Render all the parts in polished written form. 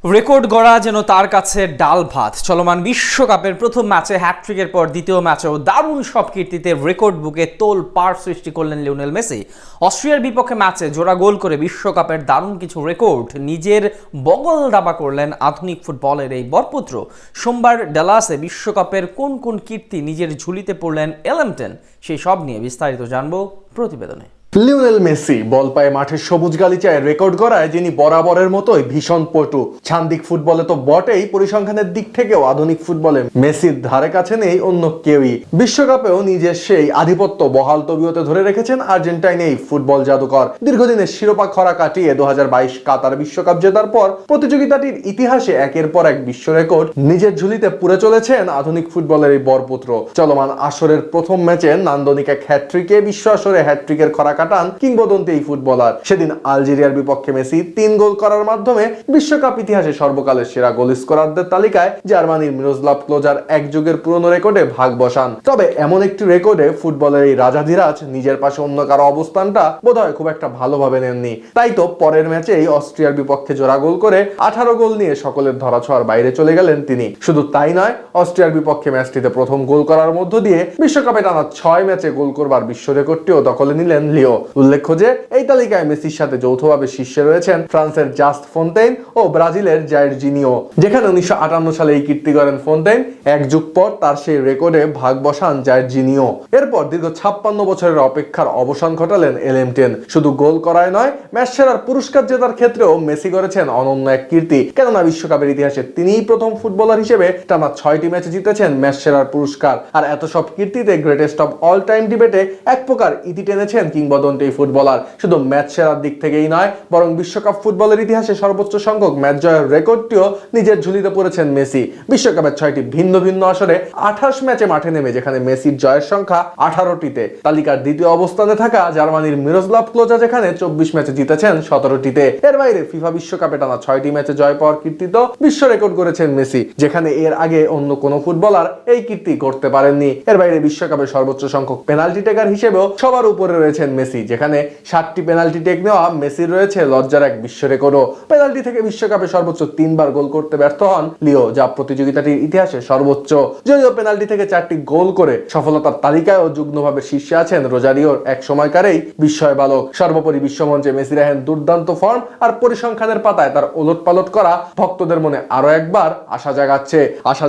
Record গড়া যেন তার কাছে ডাল ভাত। চলমান বিশ্বকাপের প্রথম ম্যাচে হ্যাটট্রিকের পর দ্বিতীয় ম্যাচেও দারুণ সব কীর্তিতে রেকর্ড বুকে তোলপাড় সৃষ্টি করলেন লিওনেল মেসি। অস্ট্রিয়ার বিপক্ষে ম্যাচে জোড়া গোল করে বিশ্বকাপের দারুণ কিছু রেকর্ড নিজের বগল দাবা করলেন আধুনিক ফুটবলের এই বরপুত্র। সোমবার ডালাসে বিশ্বকাপের কোন কোন কীর্তি নিজের ঝুলিতে পড়লেন এলেমটেন, সেই সব নিয়ে বিস্তারিত জানবো প্রতিবেদনে। লিওনেল মেসি বল পায়ে মাঠের সবুজ গালিচায় রেকর্ড গড়ায় যিনি বরাবরের মতোই ভীষণ পটু। ছান্দিক ফুটবলে তো বটেই, পরিসংখ্যানের দিক থেকেও আধুনিক ফুটবলে মেসির ধারে কাছে নেই অন্য কেউই। বিশ্বকাপেও নিজের সেই আধিপত্য বহাল তবিয়তে ধরে রেখেছেন আর্জেন্টাইন এই ফুটবল জাদুকর। দীর্ঘদিনের শিরোপা খরা কাটিয়ে 2022 কাতার বিশ্বকাপ জেতার পর প্রতিযোগিতাটির ইতিহাসে একের পর এক বিশ্ব রেকর্ড নিজের ঝুলিতে পুরে চলেছেন আধুনিক ফুটবলের এই বরপুত্র। চলমান আসরের প্রথম ম্যাচে নান্দনিক এক হ্যাটট্রিকে বিশ্ব আসরে হ্যাটট্রিকের খরা কাটান কিংবদন্তি এই ফুটবলার। সেদিন আলজেরিয়ার বিপক্ষে মেসি 3 গোল করার মাধ্যমে বিশ্বকাপ ইতিহাসে সর্বকালের সেরা গোল স্কোরারদের তালিকায় জার্মানির মিরোস্লাভ ক্লোজার এক যুগের পুরনো রেকর্ডে ভাগ বসান। তবে এমন একটি রেকর্ডে ফুটবলের এই রাজাধিরাজ নিজের পাশে অন্য কারো অবস্থানটা বোধহয় খুব একটা ভালোভাবে নেননি। তাই তো পরের ম্যাচেই অস্ট্রিয়ার বিপক্ষে জোড়া গোল করে 18 গোল নিয়ে সকলের ধরাছোঁয়ার বাইরে চলে গেলেন তিনি। শুধু তাই নয়, অস্ট্রিয়ার বিপক্ষে ম্যাচটিতে প্রথম গোল করার মধ্য দিয়ে বিশ্বকাপে টানা 6 ম্যাচে গোল করবার বিশ্ব রেকর্ডটিও দখলে নিলেন লিও। উল্লেখ্য যে এই তালিকায় মেসির সাথে যৌথভাবে শীর্ষে রয়েছেন ফ্রান্সের জাস্ট ফোন্তেইন ও ব্রাজিলের জাইর জিনিও। যেখানে 1958 সালে এই কীর্তি করেন ফোন্তেইন, এক যুগ পর তার সেই রেকর্ডে ভাগ বসান জাইর জিনিও। এরপর দীর্ঘ 56 বছরের অপেক্ষার অবসান ঘটালেন এলেমটেন। শুধু গোল করায় নয়, ম্যাচ সেরার পুরস্কার জেতার ক্ষেত্রেও মেসি করেছেন অনন্য এক কীর্তি। কেননা বিশ্বকাপের ইতিহাসে তিনিই প্রথম ফুটবলার হিসেবে টানা 6টি ম্যাচে জিতেছেন ম্যাচ সেরার পুরস্কার। আর এত সব কীর্তিতে গ্রেটেস্ট অফ অল টাইম ডিবেটে এক প্রকার ইতি টেনেছেন কিংবদন্তি ফুটবলার। শুধু ম্যাচ সেরার দিক থেকেই নয়, বরং বিশ্বকাপ ফুটবলের ইতিহাসে সর্বোচ্চ সংখ্যক ম্যাচ জয়ের রেকর্ডটিও নিজের ঝুলিতে পড়েছেন মেসি। বিশ্বকাপের 6টি ভিন্ন ভিন্ন আসরে 28 ম্যাচে মাঠে নেমে যেখানে মেসির জয়ের সংখ্যা 18টিতে, তালিকার দ্বিতীয় অবস্থানে থাকা জার্মানির মিরোস্লাভ ক্লোজা যেখানে 24 ম্যাচে জিতেছেন 17টিতে। এর বাইরে ফিফা বিশ্বকাপে টানা 6টি ম্যাচে জয় পাওয়ার কীর্তিত বিশ্ব রেকর্ড করেছেন মেসি, যেখানে এর আগে অন্য কোনো ফুটবলার এই কীর্তি করতে পারেননি। এর বাইরে বিশ্বকাপে সর্বোচ্চ সংখ্যক পেনাল্টি টেকার হিসেবেও সবার উপরে রয়েছেন মেসি, যেখানে 60টি পেনাল্টি টেক নেওয়া মেসির রয়েছে লজ্জার এক বিশ্ব রেকর্ডও। পেনাল্টি থেকে বিশ্বকাপে সর্বোচ্চ 3 বার গোল করতে ব্যর্থ হন লিও, যা প্রতিযোগিতাটির ইতিহাসে সর্বোচ্চ। যদিও পেনাল্টি থেকে 4টি গোল করে সফলতার তালিকায়ও যুগ্মভাবে শীর্ষে আছেন রোজারিওর এক সময়কারেই বিস্ময় বালক। সর্বোপরি বিশ্বমঞ্চে মেসি রাখেন দুর্দান্ত ফর্ম, আর পরিসংখ্যানের পাতায় তার ওলটপালট করা ভক্তদের মনে আরো একবার আশা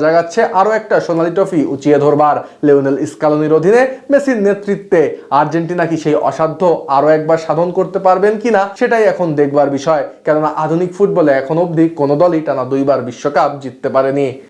জাগাচ্ছে আরো একটা সোনালী ট্রফি উঁচিয়ে ধরবার। লিওনেল স্কালোনির অধীনে মেসির নেতৃত্বে আর্জেন্টিনা কি সেই অসাধ্য আরো একবার সাধন করতে পারবেন কিনা, সেটাই এখন দেখবার বিষয়। কেননা আধুনিক ফুটবলে এখন অবধি কোনো দলই টানা 2 বার বিশ্বকাপ জিততে পারেনি।